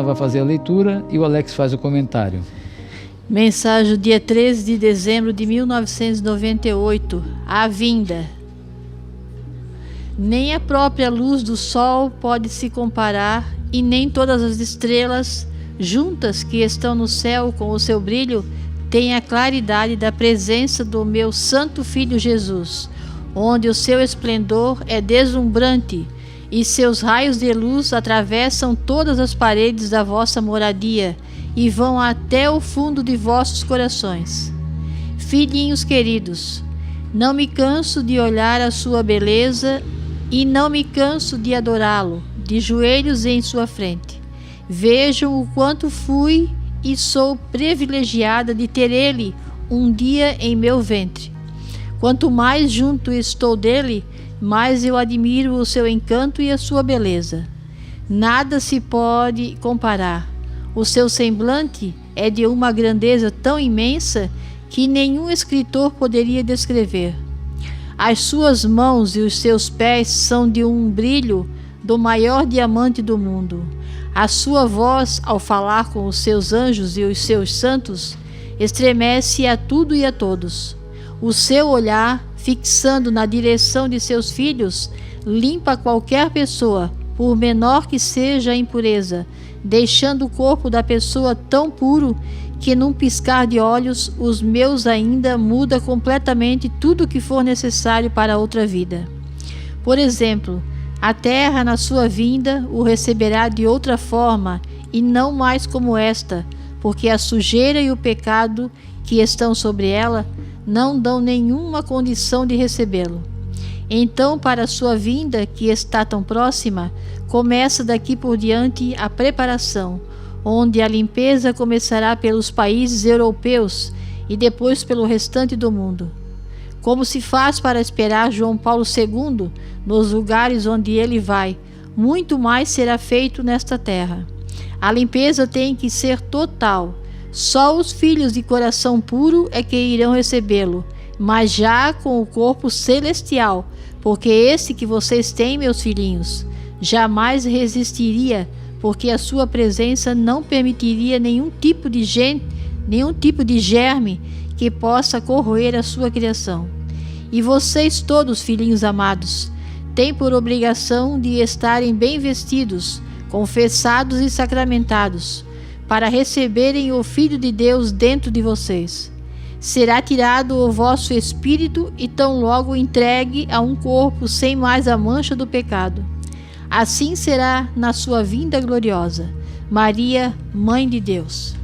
Luciana vai fazer a leitura e o Alex faz o comentário. Mensagem dia 13 de dezembro de 1998. A vinda. Nem a própria luz do sol pode se comparar, e nem todas as estrelas juntas que estão no céu com o seu brilho têm a claridade da presença do meu Santo Filho Jesus, onde o seu esplendor é deslumbrante e seus raios de luz atravessam todas as paredes da vossa moradia e vão até o fundo de vossos corações. Filhinhos queridos, não me canso de olhar a sua beleza e não me canso de adorá-lo, de joelhos em sua frente. Vejam o quanto fui e sou privilegiada de ter ele um dia em meu ventre. Quanto mais junto estou dele, mais eu admiro o seu encanto e a sua beleza. Nada se pode comparar. O seu semblante é de uma grandeza tão imensa que nenhum escritor poderia descrever. As suas mãos e os seus pés são de um brilho do maior diamante do mundo. A sua voz, ao falar com os seus anjos e os seus santos, estremece a tudo e a todos. O seu olhar, fixando na direção de seus filhos, limpa qualquer pessoa, por menor que seja a impureza, deixando o corpo da pessoa tão puro que num piscar de olhos os meus ainda muda completamente tudo o que for necessário para outra vida. Por exemplo, a terra na sua vinda o receberá de outra forma e não mais como esta, porque a sujeira e o pecado que estão sobre ela não dão nenhuma condição de recebê-lo. Então, para a sua vinda, que está tão próxima, começa daqui por diante a preparação, onde a limpeza começará pelos países europeus e depois pelo restante do mundo. Como se faz para esperar João Paulo II nos lugares onde ele vai, muito mais será feito nesta terra. A limpeza tem que ser total. Só os filhos de coração puro é que irão recebê-lo, mas já com o corpo celestial, porque esse que vocês têm, meus filhinhos, jamais resistiria, porque a sua presença não permitiria nenhum tipo de germe que possa corroer a sua criação. E vocês todos, filhinhos amados, têm por obrigação de estarem bem vestidos, confessados e sacramentados, para receberem o Filho de Deus dentro de vocês. Será tirado o vosso espírito e tão logo entregue a um corpo sem mais a mancha do pecado. Assim será na sua vinda gloriosa. Maria, Mãe de Deus.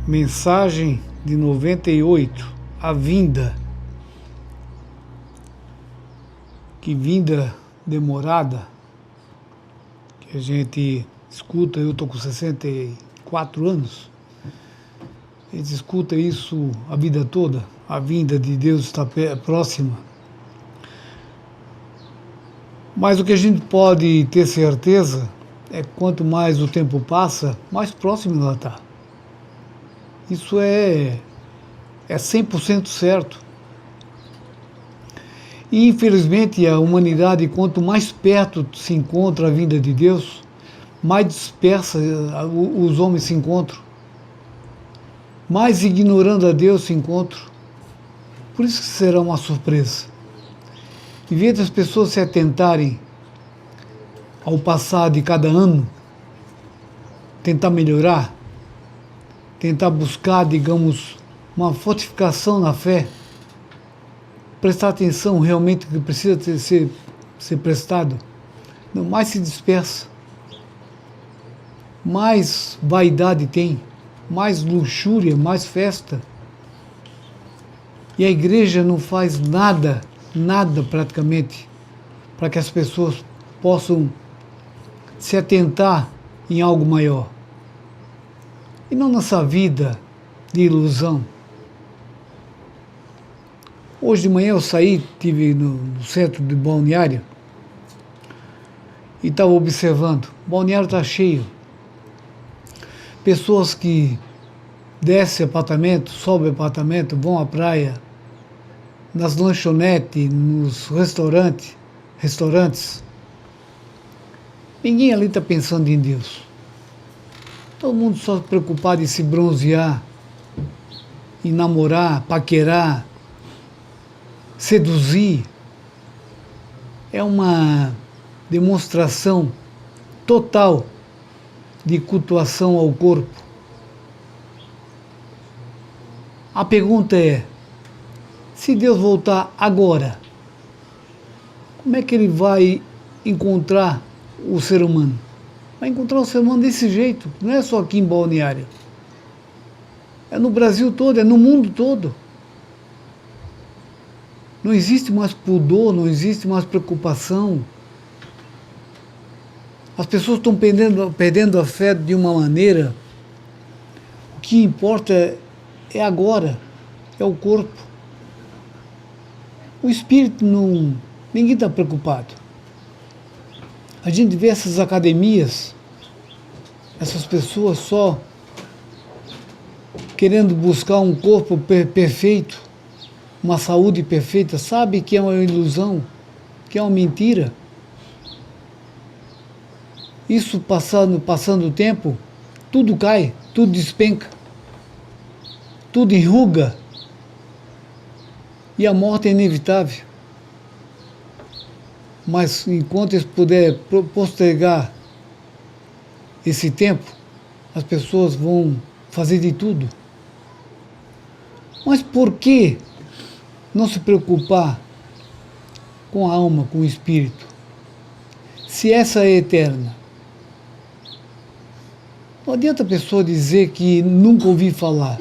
Mensagem de 98. A vinda. Que vinda demorada que a gente escuta. Eu estou com 64 anos. A gente escuta isso a vida toda. A vinda de Deus está próxima. Mas o que a gente pode ter certeza é que quanto mais o tempo passa, mais próximo ela está. Isso é 100% certo. E infelizmente a humanidade, quanto mais perto se encontra a vinda de Deus, mais dispersa os homens se encontram. Mais ignorando a Deus se encontram. Por isso que será uma surpresa. Em vez das pessoas se atentarem ao passar de cada ano, tentar melhorar, tentar buscar, digamos, uma fortificação na fé, prestar atenção realmente que precisa ser prestado, não, mais se dispersa, mais vaidade tem, mais luxúria, mais festa. E a igreja não faz nada praticamente, para que as pessoas possam se atentar em algo maior. E não nessa vida de ilusão. Hoje de manhã eu saí, estive no centro de Balneário e estava observando. O balneário está cheio. Pessoas que descem apartamento, sobem apartamento, vão à praia, nas lanchonetes, nos restaurantes. Ninguém ali está pensando em Deus. Todo mundo só preocupado em se bronzear, em namorar, paquerar, seduzir. É uma demonstração total de cultuação ao corpo. A pergunta é, se Deus voltar agora, como é que ele vai encontrar o ser humano? Vai encontrar o ser humano desse jeito, não é só aqui em Balneário. É no Brasil todo, é no mundo todo. Não existe mais pudor, não existe mais preocupação. As pessoas estão perdendo a fé de uma maneira. O que importa é agora, é o corpo. O espírito não... Ninguém está preocupado. A gente vê essas academias, essas pessoas só querendo buscar um corpo perfeito, uma saúde perfeita, sabe que é uma ilusão, que é uma mentira. Isso passando o tempo, tudo cai, tudo despenca, tudo enruga e a morte é inevitável. Mas enquanto eles puderem postergar esse tempo, as pessoas vão fazer de tudo. Mas por que não se preocupar com a alma, com o espírito? Se essa é eterna. Não adianta a pessoa dizer que nunca ouvi falar.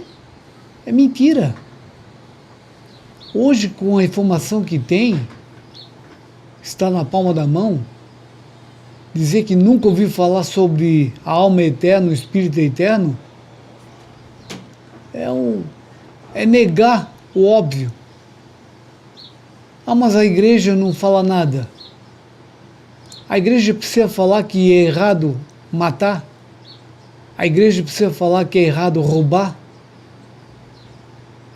É mentira. Hoje, com a informação que tem, está na palma da mão, dizer que nunca ouviu falar sobre a alma eterna, o espírito eterno, é negar o óbvio. Ah, mas a igreja não fala nada. A igreja precisa falar que é errado matar? A igreja precisa falar que é errado roubar?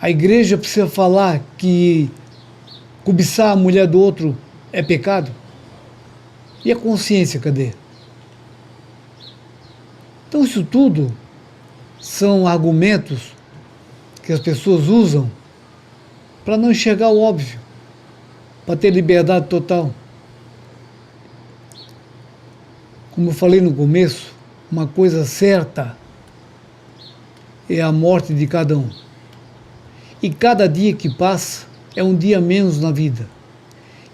A igreja precisa falar que cobiçar a mulher do outro é pecado? E a consciência, cadê? Então isso tudo são argumentos que as pessoas usam para não enxergar o óbvio, para ter liberdade total. Como eu falei no começo, uma coisa certa é a morte de cada um. E cada dia que passa é um dia menos na vida.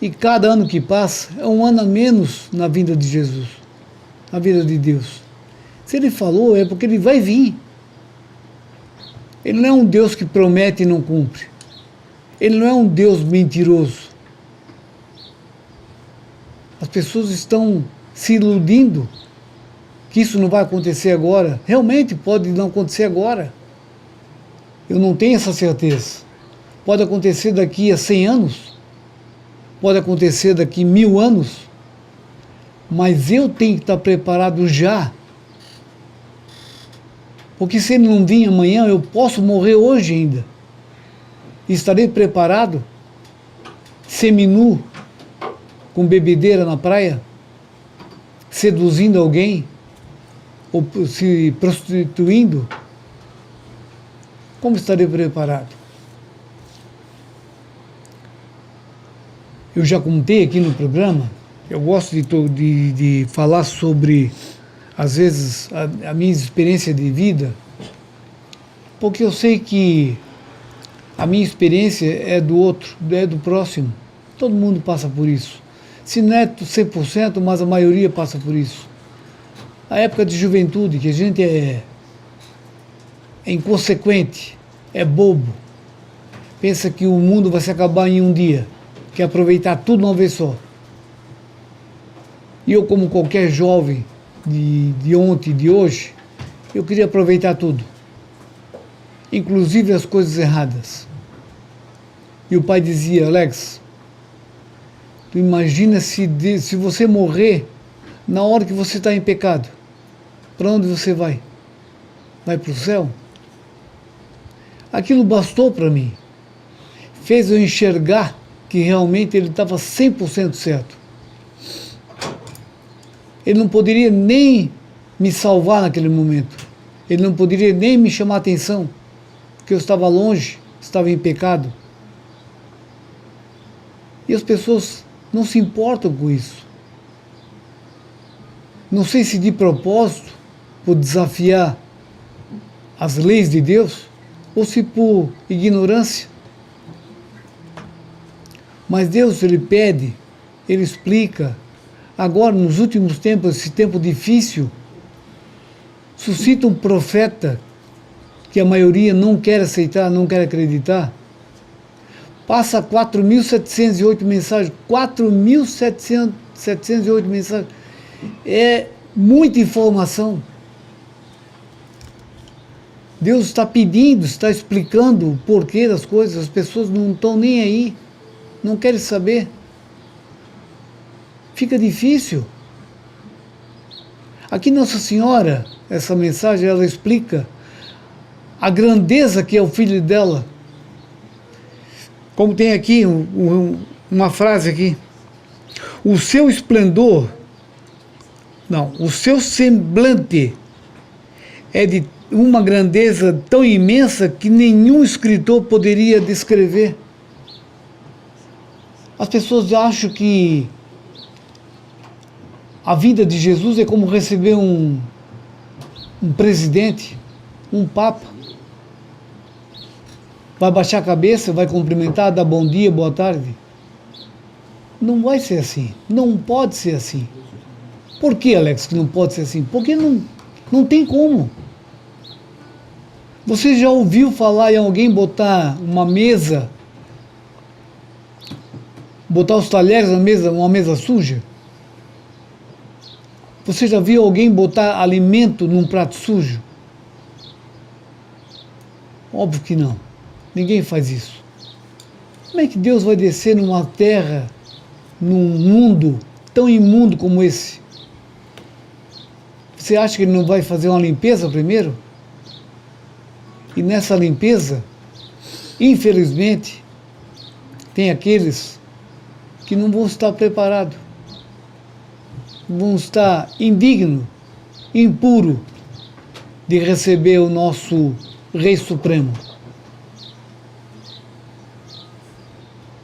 E cada ano que passa é um ano a menos na vida de Jesus, na vida de Deus. Se ele falou, é porque ele vai vir. Ele não é um Deus que promete e não cumpre. Ele não é um Deus mentiroso. As pessoas estão se iludindo que isso não vai acontecer agora. Realmente pode não acontecer agora. Eu não tenho essa certeza. Pode acontecer daqui a 100 anos. Pode acontecer daqui 1000 anos. Mas eu tenho que estar preparado já. Porque se ele não vir amanhã, eu posso morrer hoje ainda. Estarei preparado, seminu, com bebedeira na praia, seduzindo alguém, ou se prostituindo. Como estarei preparado? Eu já contei aqui no programa, eu gosto de falar sobre, às vezes, a minha experiência de vida, porque eu sei que a minha experiência é do outro, é do próximo. Todo mundo passa por isso. Se não é 100%, mas a maioria passa por isso. A época de juventude, que a gente é inconsequente, é bobo, pensa que o mundo vai se acabar em um dia, quer aproveitar tudo uma vez só. E eu, como qualquer jovem de ontem e de hoje, eu queria aproveitar tudo, inclusive as coisas erradas. E o pai dizia: Alex, tu imagina se você morrer na hora que você está em pecado, para onde você vai? Vai para o céu? Aquilo bastou para mim, fez eu enxergar que realmente ele estava 100% certo. Ele não poderia nem me salvar naquele momento, Ele não poderia nem me chamar a atenção, porque eu estava longe, estava em pecado. E as pessoas não se importam com isso. Não sei se de propósito, por desafiar as leis de Deus, ou se por ignorância. Mas Deus, Ele pede, Ele explica. Agora, nos últimos tempos, esse tempo difícil, suscita um profeta que a maioria não quer aceitar, não quer acreditar. Passa 4.708 mensagens. 4.708 mensagens. É muita informação. Deus está pedindo, está explicando o porquê das coisas. As pessoas não estão nem aí. Não querem saber. Fica difícil. Aqui Nossa Senhora, essa mensagem, ela explica a grandeza que é o filho dela. Como tem aqui uma frase aqui. O seu esplendor, não, o seu semblante é de uma grandeza tão imensa que nenhum escritor poderia descrever. As pessoas acham que a vinda de Jesus é como receber um presidente, um papa. Vai baixar a cabeça, vai cumprimentar, dar bom dia, boa tarde. Não vai ser assim. Não pode ser assim. Por que, Alex, que não pode ser assim? Porque não tem como. Você já ouviu falar em alguém botar uma mesa, botar os talheres na mesa, uma mesa suja? Você já viu alguém botar alimento num prato sujo? Óbvio que não. Ninguém faz isso. Como é que Deus vai descer numa terra, num mundo tão imundo como esse? Você acha que Ele não vai fazer uma limpeza primeiro? E nessa limpeza, infelizmente, tem aqueles que não vão estar preparados, vão estar indignos, impuros de receber o nosso Rei Supremo.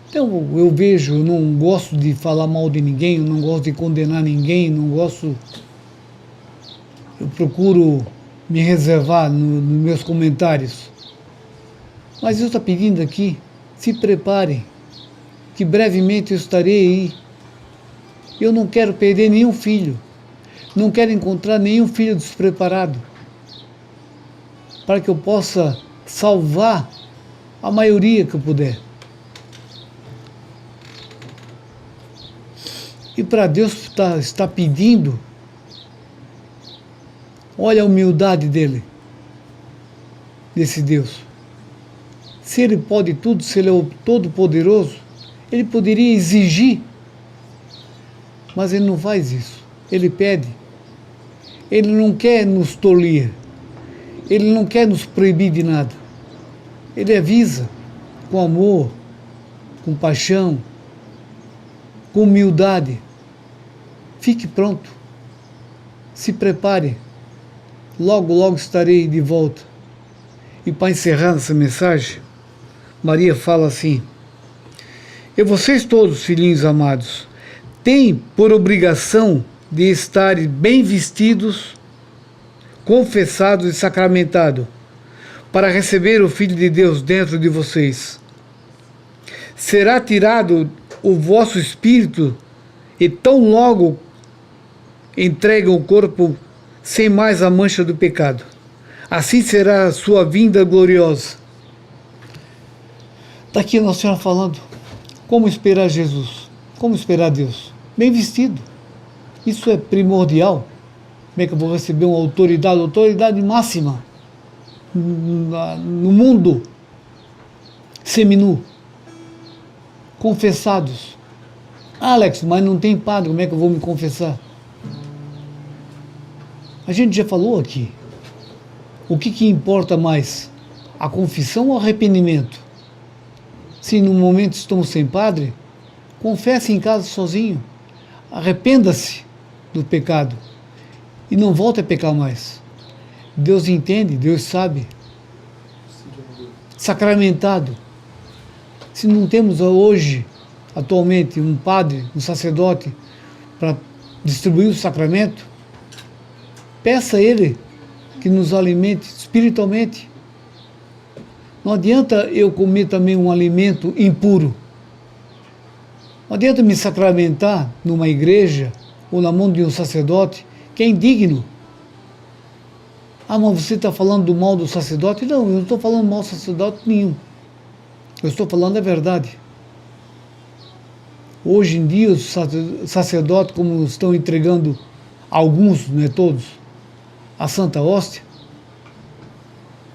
Então eu vejo, eu não gosto de falar mal de ninguém, eu não gosto de condenar ninguém, não gosto. Eu procuro me reservar nos meus comentários. Mas Deus está pedindo aqui, se preparem, que brevemente eu estarei aí. Eu não quero perder nenhum filho, não quero encontrar nenhum filho despreparado, para que eu possa salvar a maioria que eu puder. E para Deus está pedindo, olha a humildade dele, desse Deus. Se ele pode tudo, se ele é o Todo-Poderoso, ele poderia exigir, mas ele não faz isso. Ele pede. Ele não quer nos tolir. Ele não quer nos proibir de nada. Ele avisa com amor, com paixão, com humildade. Fique pronto. Se prepare. Logo, logo estarei de volta. E para encerrar essa mensagem, Maria fala assim: e vocês todos, filhinhos amados, têm por obrigação de estar bem vestidos, confessados e sacramentados, para receber o Filho de Deus dentro de vocês. Será tirado o vosso espírito e tão logo entregam o corpo sem mais a mancha do pecado. Assim será a sua vinda gloriosa. Está aqui Nossa Senhora falando como esperar Jesus, como esperar Deus. Bem vestido. Isso é primordial. Como é que eu vou receber uma autoridade máxima no mundo? Seminu. Confessados. Alex, mas não tem padre, como é que eu vou me confessar? A gente já falou aqui. O que importa mais? A confissão ou o arrependimento? Se no momento estamos sem padre, confesse em casa sozinho. Arrependa-se do pecado e não volte a pecar mais. Deus entende, Deus sabe. Sacramentado. Se não temos hoje, atualmente, um padre, um sacerdote, para distribuir o sacramento, peça a ele que nos alimente espiritualmente. Não adianta eu comer também um alimento impuro. Não adianta me sacramentar numa igreja ou na mão de um sacerdote que é indigno. Ah, mas você está falando do mal do sacerdote? Não, eu não estou falando mal do sacerdote nenhum. Eu estou falando a verdade. Hoje em dia, os sacerdotes, como estão entregando alguns, não é todos, a Santa Hóstia,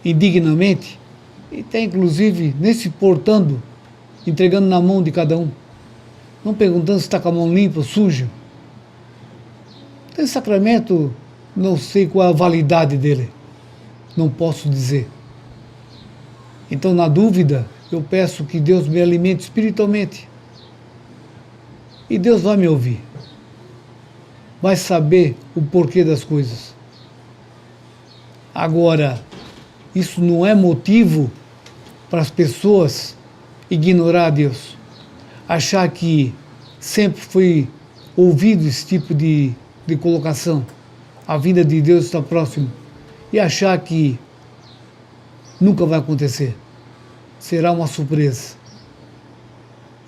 indignamente, e está inclusive nem se portando, entregando na mão de cada um, não perguntando se está com a mão limpa ou suja. Esse sacramento, não sei qual é a validade dele, não posso dizer. Então, na dúvida, eu peço que Deus me alimente espiritualmente. E Deus vai me ouvir. Vai saber o porquê das coisas. Agora, isso não é motivo para as pessoas ignorar a Deus. Achar que sempre foi ouvido esse tipo de colocação. A vinda de Deus está próxima. E achar que nunca vai acontecer. Será uma surpresa.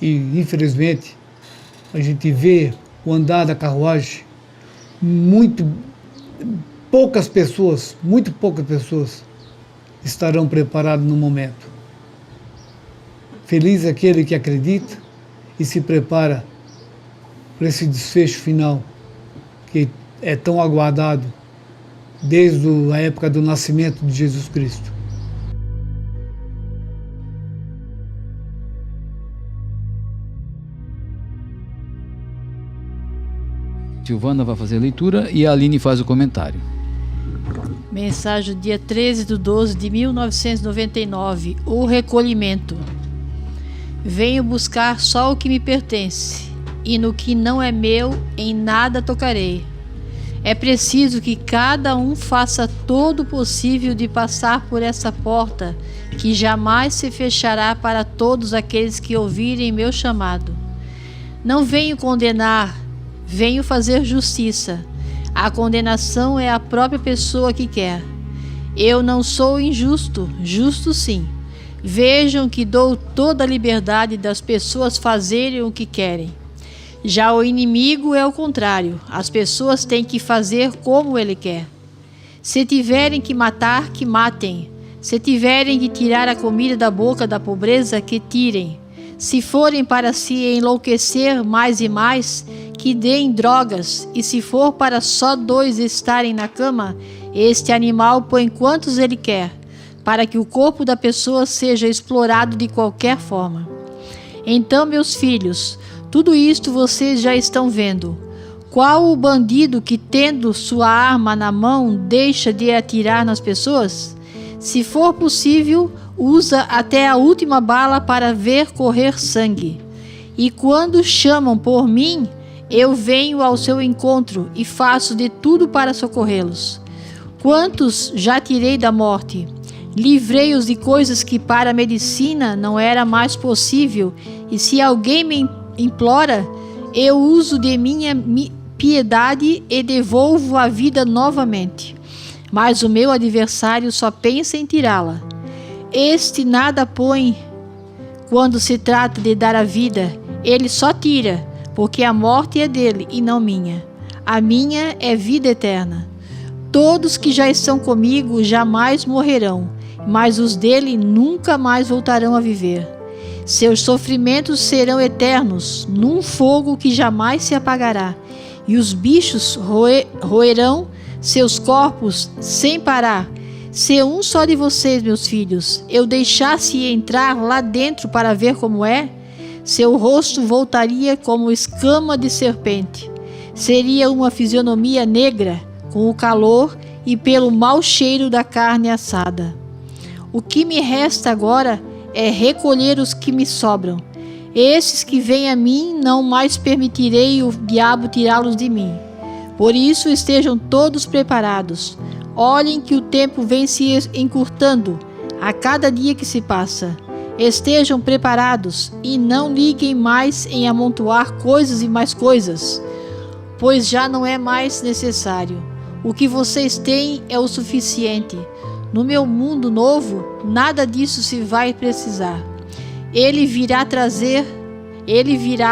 E, infelizmente, a gente vê o andar da carruagem, muito poucas pessoas estarão preparadas no momento. Feliz é aquele que acredita e se prepara para esse desfecho final, que é tão aguardado desde a época do nascimento de Jesus Cristo. Silvana vai fazer a leitura e a Aline faz o comentário. Mensagem dia 13/12/1999. O recolhimento. Venho buscar só o que me pertence, e no que não é meu, em nada tocarei. É preciso que cada um faça todo o possível de passar por essa porta, que jamais se fechará para todos aqueles que ouvirem meu chamado. Não venho condenar, venho fazer justiça. A condenação é a própria pessoa que quer. Eu não sou injusto, justo sim. Vejam que dou toda a liberdade das pessoas fazerem o que querem. Já o inimigo é o contrário. As pessoas têm que fazer como ele quer. Se tiverem que matar, que matem. Se tiverem que tirar a comida da boca da pobreza, que tirem. Se forem para se enlouquecer mais e mais, que deem drogas, e se for para só 2 estarem na cama, este animal põe quantos ele quer, para que o corpo da pessoa seja explorado de qualquer forma. Então, meus filhos, tudo isto vocês já estão vendo. Qual o bandido que, tendo sua arma na mão, deixa de atirar nas pessoas? Se for possível, usa até a última bala para ver correr sangue. E quando chamam por mim, eu venho ao seu encontro e faço de tudo para socorrê-los. Quantos já tirei da morte? Livrei-os de coisas que para a medicina não era mais possível, e se alguém me implora, eu uso de minha piedade e devolvo a vida novamente. Mas o meu adversário só pensa em tirá-la. Este nada põe quando se trata de dar a vida, ele só tira, porque a morte é dele e não minha. A minha é vida eterna. Todos que já estão comigo jamais morrerão, mas os dele nunca mais voltarão a viver. Seus sofrimentos serão eternos, num fogo que jamais se apagará, e os bichos roerão seus corpos sem parar. Se um só de vocês, meus filhos, eu deixasse entrar lá dentro para ver como é, seu rosto voltaria como escama de serpente. Seria uma fisionomia negra, com o calor e pelo mau cheiro da carne assada. O que me resta agora é recolher os que me sobram. Esses que vêm a mim, não mais permitirei o diabo tirá-los de mim. Por isso estejam todos preparados. Olhem que o tempo vem se encurtando a cada dia que se passa. Estejam preparados e não liguem mais em amontoar coisas e mais coisas, pois já não é mais necessário. O que vocês têm é o suficiente. No meu mundo novo, nada disso se vai precisar. Ele virá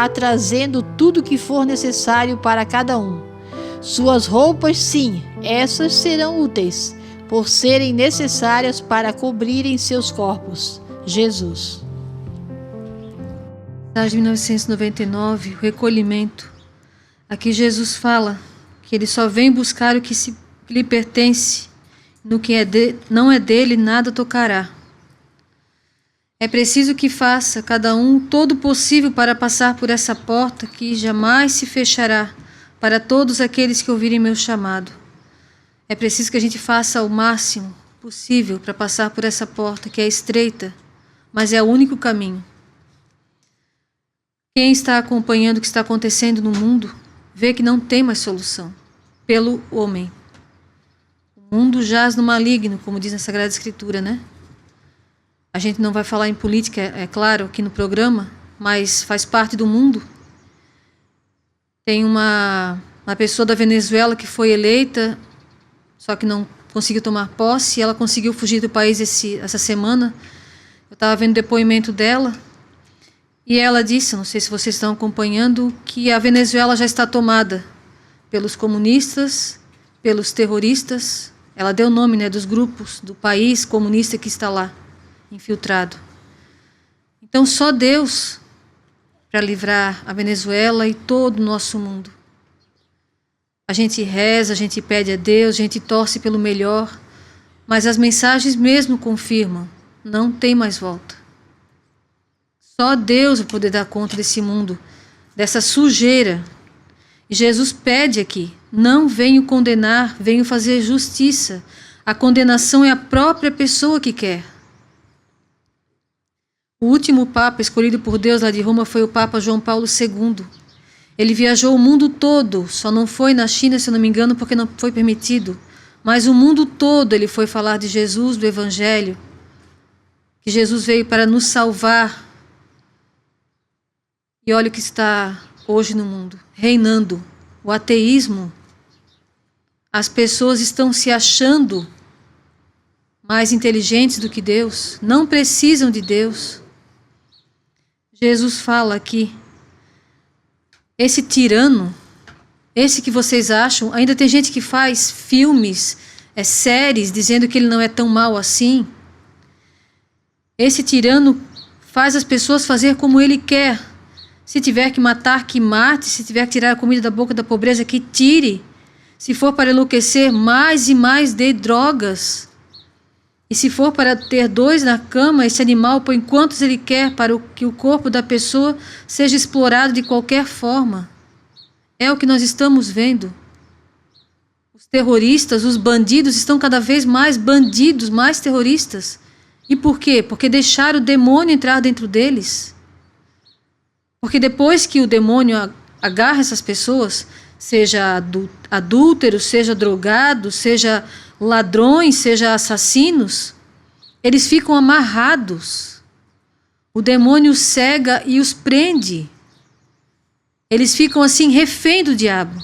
trazendo tudo que for necessário para cada um. Suas roupas, sim, essas serão úteis, por serem necessárias para cobrirem seus corpos. Jesus. Mensagem de 1999, o recolhimento. Aqui Jesus fala que ele só vem buscar o que lhe pertence, no que não é dele, nada tocará. É preciso que faça cada um todo o possível para passar por essa porta que jamais se fechará para todos aqueles que ouvirem meu chamado. É preciso que a gente faça o máximo possível para passar por essa porta que é estreita, mas é o único caminho. Quem está acompanhando o que está acontecendo no mundo vê que não tem mais solução pelo homem. O mundo jaz no maligno, como diz na Sagrada Escritura, né? A gente não vai falar em política, é claro, aqui no programa, mas faz parte do mundo. Tem uma pessoa da Venezuela que foi eleita, só que não conseguiu tomar posse, e ela conseguiu fugir do país essa semana. Eu estava vendo o depoimento dela, e ela disse, não sei se vocês estão acompanhando, que a Venezuela já está tomada pelos comunistas, pelos terroristas. Ela deu o nome, né, dos grupos do país comunista que está lá, infiltrado. Então só Deus para livrar a Venezuela e todo o nosso mundo. A gente reza, a gente pede a Deus, a gente torce pelo melhor, mas as mensagens mesmo confirmam, não tem mais volta. Só Deus vai poder dar conta desse mundo, dessa sujeira. E Jesus pede aqui, não venho condenar, venho fazer justiça. A condenação é a própria pessoa que quer. O último Papa escolhido por Deus lá de Roma foi o Papa João Paulo II. Ele viajou o mundo todo, só não foi na China, se eu não me engano, porque não foi permitido. Mas o mundo todo ele foi falar de Jesus, do Evangelho, que Jesus veio para nos salvar. E olha o que está hoje no mundo, reinando o ateísmo. As pessoas estão se achando mais inteligentes do que Deus, não precisam de Deus. Jesus fala aqui, esse tirano, esse que vocês acham, ainda tem gente que faz filmes, séries, dizendo que ele não é tão mau assim. Esse tirano faz as pessoas fazer como ele quer. Se tiver que matar, que mate. Se tiver que tirar a comida da boca da pobreza, que tire. Se for para enlouquecer, mais e mais dê drogas. E se for para ter dois na cama, esse animal põe quantos ele quer para que o corpo da pessoa seja explorado de qualquer forma. É o que nós estamos vendo. Os terroristas, os bandidos estão cada vez mais bandidos, mais terroristas. E por quê? Porque deixaram o demônio entrar dentro deles. Porque depois que o demônio agarra essas pessoas, seja adúlteros, seja drogados, seja ladrões, seja assassinos, eles ficam amarrados. O demônio cega e os prende. Eles ficam assim refém do diabo.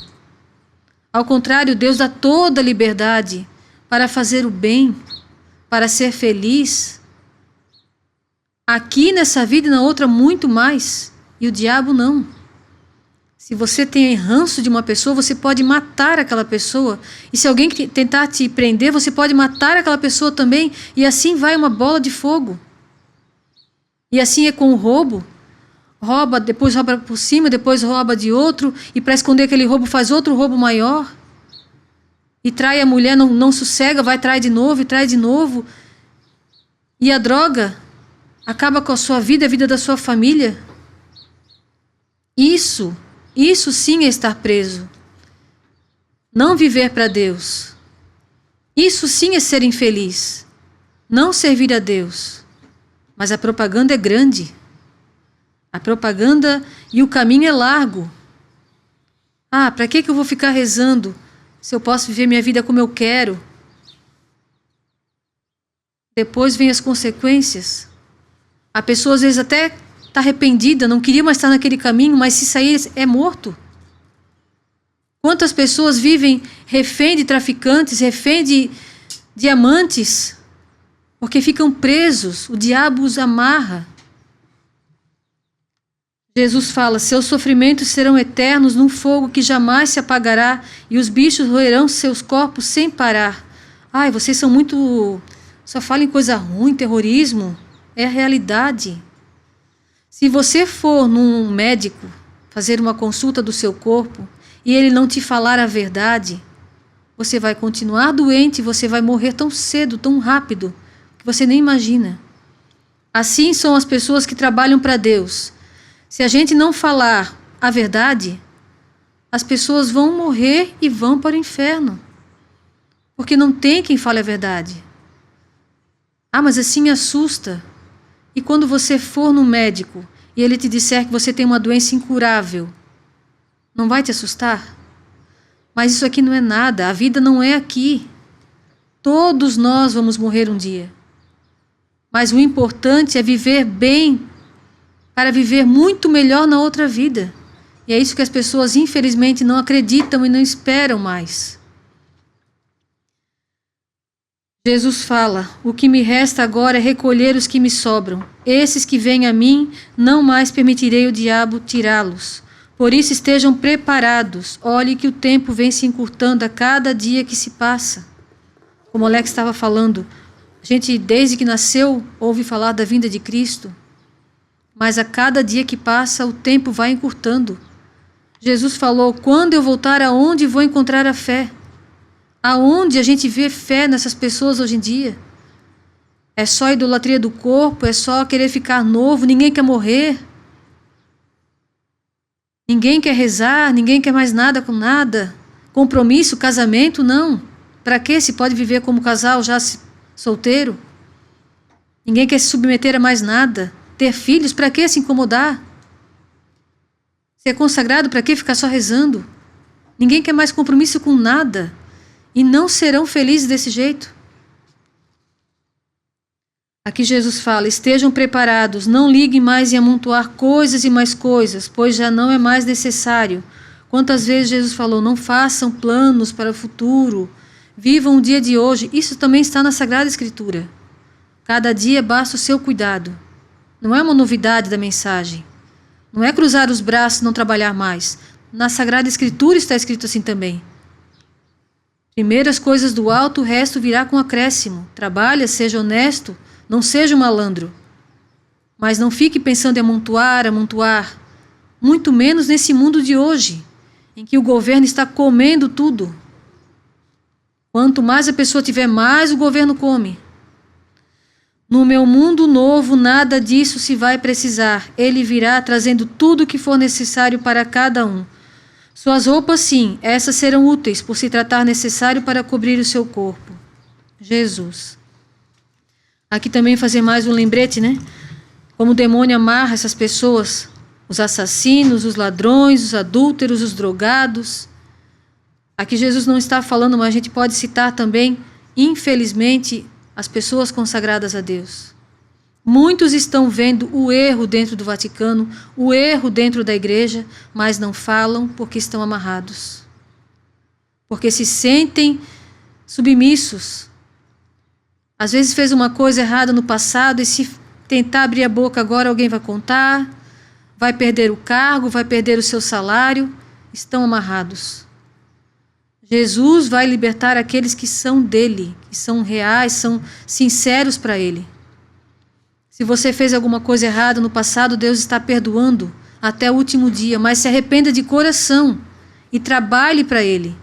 Ao contrário, Deus dá toda a liberdade para fazer o bem, para ser feliz. Aqui nessa vida e na outra muito mais. E o diabo não. Se você tem ranço de uma pessoa, você pode matar aquela pessoa. E se alguém tentar te prender, você pode matar aquela pessoa também. E assim vai uma bola de fogo. E assim é com o roubo. Rouba, depois rouba por cima, depois rouba de outro. E para esconder aquele roubo faz outro roubo maior. E trai a mulher, não sossega, vai trai de novo e trai de novo. E a droga acaba com a sua vida, a vida da sua família. Isso sim é estar preso. Não viver para Deus. Isso sim é ser infeliz. Não servir a Deus. Mas a propaganda é grande. A propaganda e o caminho é largo. Para que eu vou ficar rezando se eu posso viver minha vida como eu quero? depois vem as consequências. A pessoa às vezes até está arrependida, não queria mais estar naquele caminho, mas se sair é morto. Quantas pessoas vivem refém de traficantes, refém de amantes, porque ficam presos, o diabo os amarra. Jesus fala, seus sofrimentos serão eternos num fogo que jamais se apagará e os bichos roerão seus corpos sem parar. Ai, vocês são muito... só falam em coisa ruim, terrorismo. É a realidade. Se você for num médico fazer uma consulta do seu corpo e ele não te falar a verdade, você vai continuar doente e você vai morrer tão cedo, tão rápido, que você nem imagina. Assim são as pessoas que trabalham para Deus. Se a gente não falar a verdade, as pessoas vão morrer e vão para o inferno. Porque não tem quem fale a verdade. Ah, mas assim assusta. E quando você for no médico e ele te disser que você tem uma doença incurável, não vai te assustar? Mas isso aqui não é nada, a vida não é aqui. Todos nós vamos morrer um dia. Mas o importante é viver bem, para viver muito melhor na outra vida. E é isso que as pessoas, infelizmente, não acreditam e não esperam mais. Jesus fala, o que me resta agora é recolher os que me sobram. Esses que vêm a mim, não mais permitirei o diabo tirá-los. Por isso estejam preparados. Olhe que o tempo vem se encurtando a cada dia que se passa. Como o Alex estava falando, a gente desde que nasceu ouve falar da vinda de Cristo. Mas a cada dia que passa o tempo vai encurtando. Jesus falou, quando eu voltar aonde vou encontrar a fé? Aonde a gente vê fé nessas pessoas hoje em dia? É só idolatria do corpo, é só querer ficar novo, ninguém quer morrer. Ninguém quer rezar, ninguém quer mais nada com nada. Compromisso, casamento, não. Para que se pode viver como casal já solteiro? Ninguém quer se submeter a mais nada. Ter filhos, para que se incomodar? Ser consagrado, para que ficar só rezando? Ninguém quer mais compromisso com nada. E não serão felizes desse jeito. Aqui Jesus fala, estejam preparados, não liguem mais em amontoar coisas e mais coisas, pois já não é mais necessário. Quantas vezes Jesus falou, não façam planos para o futuro, vivam o dia de hoje. Isso também está na Sagrada Escritura. Cada dia basta o seu cuidado. Não é uma novidade da mensagem. Não é cruzar os braços e não trabalhar mais. Na Sagrada Escritura está escrito assim também. Primeiro as coisas do alto, o resto virá com acréscimo. Trabalha, seja honesto, não seja um malandro. Mas não fique pensando em amontoar, muito menos nesse mundo de hoje, em que o governo está comendo tudo. Quanto mais a pessoa tiver, mais o governo come. No meu mundo novo, nada disso se vai precisar. Ele virá trazendo tudo o que for necessário para cada um. Suas roupas, sim, essas serão úteis, por se tratar necessário para cobrir o seu corpo. Jesus. Aqui também fazer mais um lembrete, né? Como o demônio amarra essas pessoas, os assassinos, os ladrões, os adúlteros, os drogados. Aqui Jesus não está falando, mas a gente pode citar também, infelizmente, as pessoas consagradas a Deus. Muitos estão vendo o erro dentro do Vaticano, o erro dentro da igreja, mas não falam porque estão amarrados. Porque se sentem submissos. Às vezes fez uma coisa errada no passado e se tentar abrir a boca agora alguém vai contar, vai perder o cargo, vai perder o seu salário, estão amarrados. Jesus vai libertar aqueles que são dele, que são reais, são sinceros para ele. Se você fez alguma coisa errada no passado, Deus está perdoando até o último dia, mas se arrependa de coração e trabalhe para ele,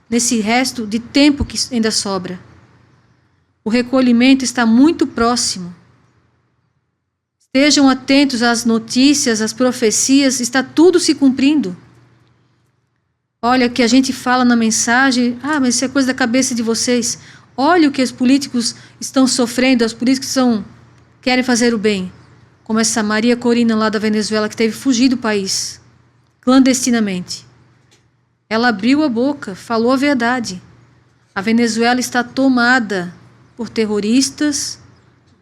nesse resto de tempo que ainda sobra. O recolhimento está muito próximo. Estejam atentos às notícias, às profecias, está tudo se cumprindo. Olha que a gente fala na mensagem, mas isso é coisa da cabeça de vocês. Olha o que os políticos estão sofrendo, os políticos querem fazer o bem. Como essa Maria Corina lá da Venezuela que teve que fugir do país, clandestinamente. Ela abriu a boca, falou a verdade. A Venezuela está tomada por terroristas,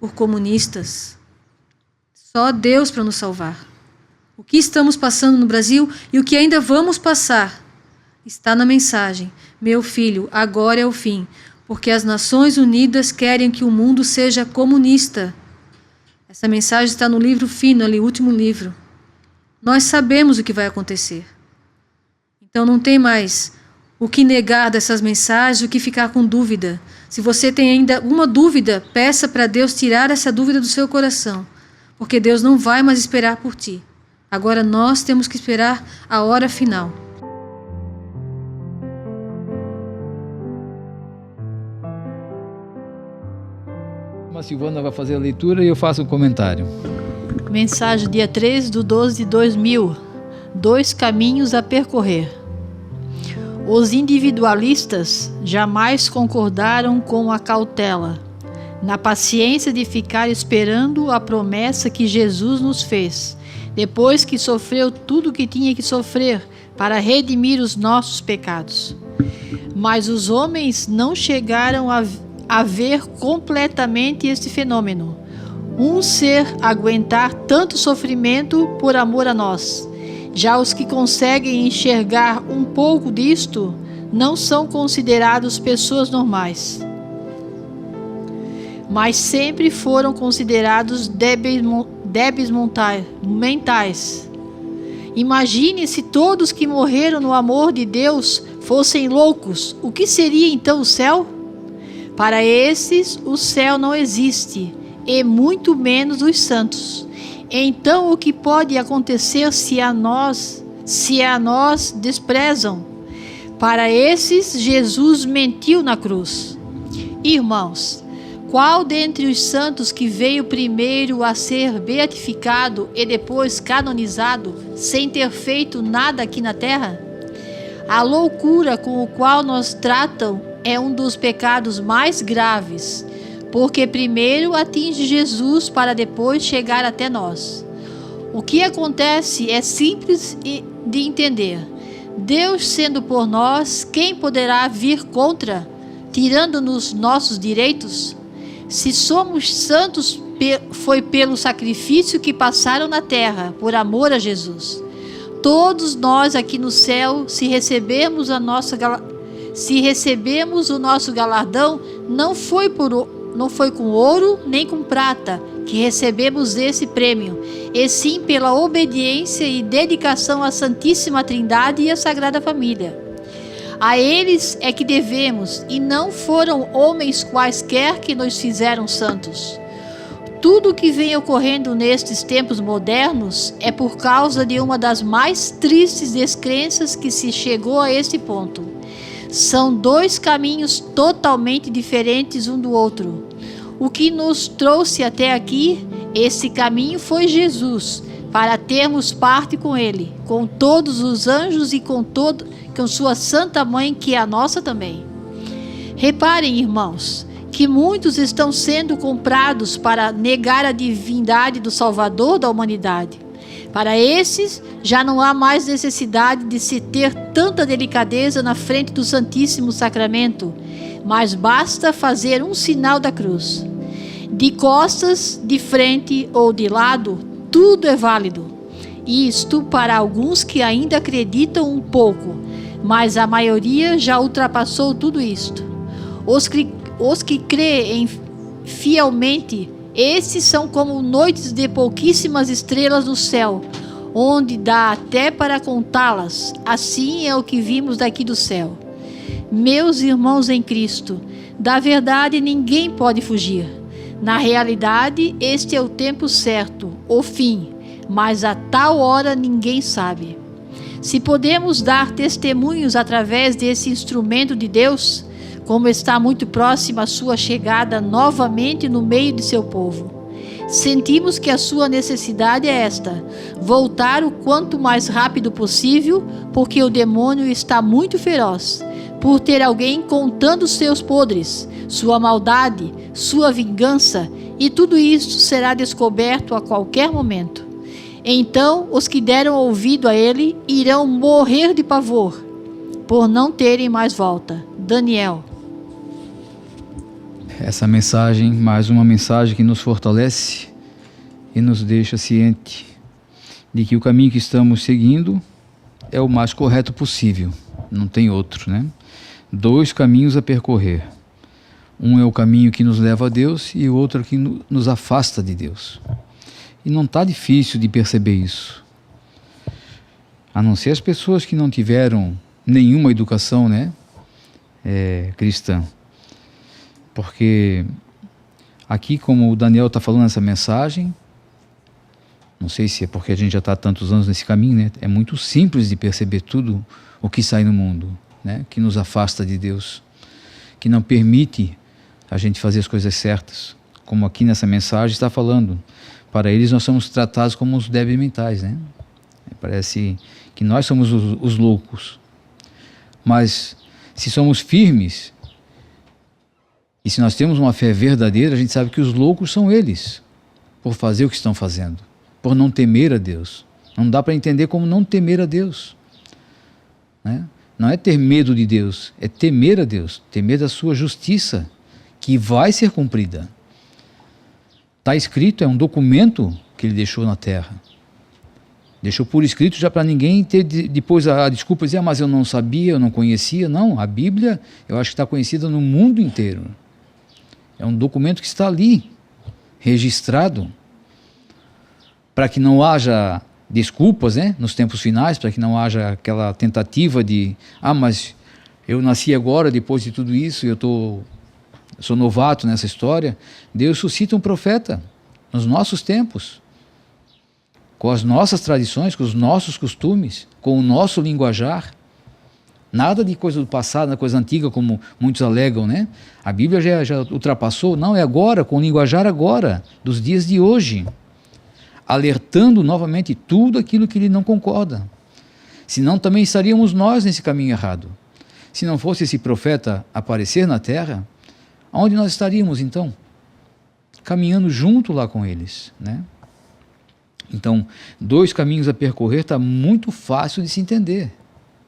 por comunistas. Só Deus para nos salvar. O que estamos passando no Brasil e o que ainda vamos passar está na mensagem: meu filho, agora é o fim, porque as Nações Unidas querem que o mundo seja comunista. Essa mensagem está no livro fino, ali, o último livro. Nós sabemos o que vai acontecer. Então não tem mais o que negar dessas mensagens, o que ficar com dúvida. Se você tem ainda uma dúvida, peça para Deus tirar essa dúvida do seu coração, porque Deus não vai mais esperar por ti. Agora nós temos que esperar a hora final. A Silvana vai fazer a leitura e eu faço um comentário. Mensagem dia 3/12/2000. 2 caminhos a percorrer. Os individualistas jamais concordaram com a cautela, na paciência de ficar esperando a promessa que Jesus nos fez, depois que sofreu tudo o que tinha que sofrer para redimir os nossos pecados. Mas os homens não chegaram a ver completamente este fenômeno. Um ser aguentar tanto sofrimento por amor a nós. Já os que conseguem enxergar um pouco disto não são considerados pessoas normais, mas sempre foram considerados débeis mentais. Imagine se todos que morreram no amor de Deus fossem loucos. O que seria então o céu? Para esses, o céu não existe, e muito menos os santos. Então, o que pode acontecer se a nós desprezam? Para esses, Jesus mentiu na cruz. Irmãos, qual dentre os santos que veio primeiro a ser beatificado e depois canonizado, sem ter feito nada aqui na terra? A loucura com o qual nos tratam é um dos pecados mais graves, porque primeiro atinge Jesus para depois chegar até nós. O que acontece é simples de entender. Deus sendo por nós, quem poderá vir contra, tirando-nos nossos direitos? Se somos santos, foi pelo sacrifício que passaram na terra, por amor a Jesus. Todos nós aqui no céu, se recebemos o nosso galardão, não foi com ouro nem com prata que recebemos esse prêmio, e sim pela obediência e dedicação à Santíssima Trindade e à Sagrada Família. A eles é que devemos, e não foram homens quaisquer que nos fizeram santos. Tudo o que vem ocorrendo nestes tempos modernos é por causa de uma das mais tristes descrenças que se chegou a este ponto. São 2 caminhos totalmente diferentes um do outro. O que nos trouxe até aqui, esse caminho foi Jesus, para termos parte com Ele, com todos os anjos e com sua Santa Mãe, que é a nossa também. Reparem, irmãos, que muitos estão sendo comprados para negar a divindade do Salvador da humanidade. Para esses, já não há mais necessidade de se ter tanta delicadeza na frente do Santíssimo Sacramento, mas basta fazer um sinal da cruz. De costas, de frente ou de lado, tudo é válido. Isto para alguns que ainda acreditam um pouco, mas a maioria já ultrapassou tudo isto. Os que creem fielmente, esses são como noites de pouquíssimas estrelas no céu, onde dá até para contá-las. Assim é o que vimos daqui do céu. Meus irmãos em Cristo, da verdade ninguém pode fugir. Na realidade, este é o tempo certo, o fim, mas a tal hora ninguém sabe. Se podemos dar testemunhos através desse instrumento de Deus, como está muito próxima a sua chegada novamente no meio de seu povo, sentimos que a sua necessidade é esta: voltar o quanto mais rápido possível, porque o demônio está muito feroz, por ter alguém contando seus podres, sua maldade, sua vingança, e tudo isso será descoberto a qualquer momento. Então, os que deram ouvido a ele irão morrer de pavor, por não terem mais volta. Daniel. essa mensagem, mais uma mensagem que nos fortalece e nos deixa ciente de que o caminho que estamos seguindo é o mais correto possível, não tem outro, né? 2 caminhos a percorrer. Um é o caminho que nos leva a Deus e o outro é que nos afasta de Deus. E não está difícil de perceber isso. A não ser as pessoas que não tiveram nenhuma educação, né, cristã. Porque aqui, como o Daniel está falando nessa mensagem, não sei se é porque a gente já está há tantos anos nesse caminho, né, é muito simples de perceber tudo o que sai no mundo, né, que nos afasta de Deus, que não permite a gente fazer as coisas certas. Como aqui nessa mensagem está falando, para eles nós somos tratados como os débeis mentais, né? Parece que nós somos os loucos. Mas se somos firmes e se nós temos uma fé verdadeira, a gente sabe que os loucos são eles, por fazer o que estão fazendo, por não temer a Deus. Não dá para entender como não temer a Deus, né? Não é ter medo de Deus, é temer a Deus, temer da sua justiça, que vai ser cumprida. Está escrito, é um documento que ele deixou na terra. Deixou por escrito já para ninguém ter depois a desculpa de dizer, mas eu não sabia, eu não conhecia. Não, a Bíblia eu acho que está conhecida no mundo inteiro. É um documento que está ali, registrado, para que não haja desculpas, né, nos tempos finais, para que não haja aquela tentativa de, mas eu nasci agora, depois de tudo isso, eu sou novato nessa história. Deus suscita um profeta nos nossos tempos, com as nossas tradições, com os nossos costumes, com o nosso linguajar. Nada de coisa do passado, coisa antiga, como muitos alegam, né? A Bíblia já ultrapassou. Não, é agora, com o linguajar agora, dos dias de hoje, alertando novamente tudo aquilo que ele não concorda. Senão também estaríamos nós nesse caminho errado. Se não fosse esse profeta aparecer na terra, aonde nós estaríamos então? Caminhando junto lá com eles, né? Então, 2 caminhos a percorrer está muito fácil de se entender.